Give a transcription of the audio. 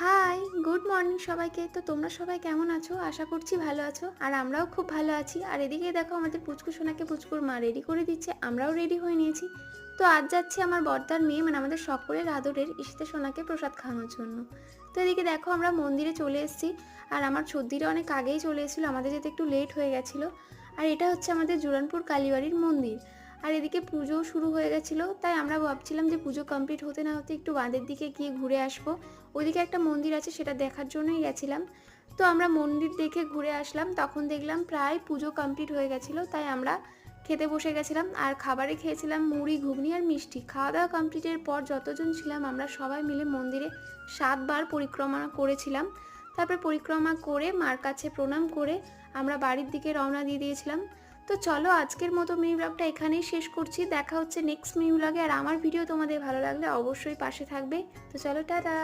High, good morning সবাইকে। তো তোমরা সবাই কেমন আছো? আশা করছি ভালো আছো। আর আমরাও খুব ভালো আছি। আর এদিকে দেখো আমাদের পুচকু সোনাকে পুচকুর মা রেডি করে দিচ্ছে, আমরাও রেডি হয়ে নিয়েছি। তো আজ যাচ্ছি আমার বর্তার মেয়ে মানে আমাদের সকলের আদরের ঈশিতা সোনাকে প্রসাদ খাওয়ানোর জন্য। তো এদিকে দেখো আমরা মন্দিরে চলে এসেছি। আর আমার সর্দিটা অনেক আগেই চলে এসেছিলো, আমাদের যেতে একটু লেট হয়ে গেছিলো। আর এটা হচ্ছে আমাদের জুরানপুর কালীবাড়ির মন্দির। আর এদিকে পুজোও শুরু হয়ে গেছিলো, তাই আমরা ভাবছিলাম যে পুজো কমপ্লিট হতে না হতে একটু বাঁধের দিকে গিয়ে ঘুরে আসবো। ওইদিকে একটা মন্দির আছে, সেটা দেখার জন্যই গেছিলাম। তো আমরা মন্দির দেখে ঘুরে আসলাম, তখন দেখলাম প্রায় পুজো কমপ্লিট হয়ে গেছিলো, তাই আমরা খেতে বসে গেছিলাম। আর খাবারে খেয়েছিলাম মুড়ি, ঘুগনি আর মিষ্টি। খাওয়া দাওয়া কমপ্লিটের পর যতজন ছিলাম আমরা সবাই মিলে মন্দিরে 7 বার পরিক্রমা করেছিলাম। তারপর পরিক্রমা করে মার কাছে প্রণাম করে আমরা বাড়ির দিকে রওনা দিয়ে দিয়েছিলাম। তো চলো আজকের মতো মিনি ব্লগটা এখানেই শেষ করছি। দেখা হচ্ছে নেক্সট মিনি ব্লগে। আর আমার ভিডিও তোমাদের ভালো লাগলে অবশ্যই পাশে থাকবে। তো চলো, টাটা।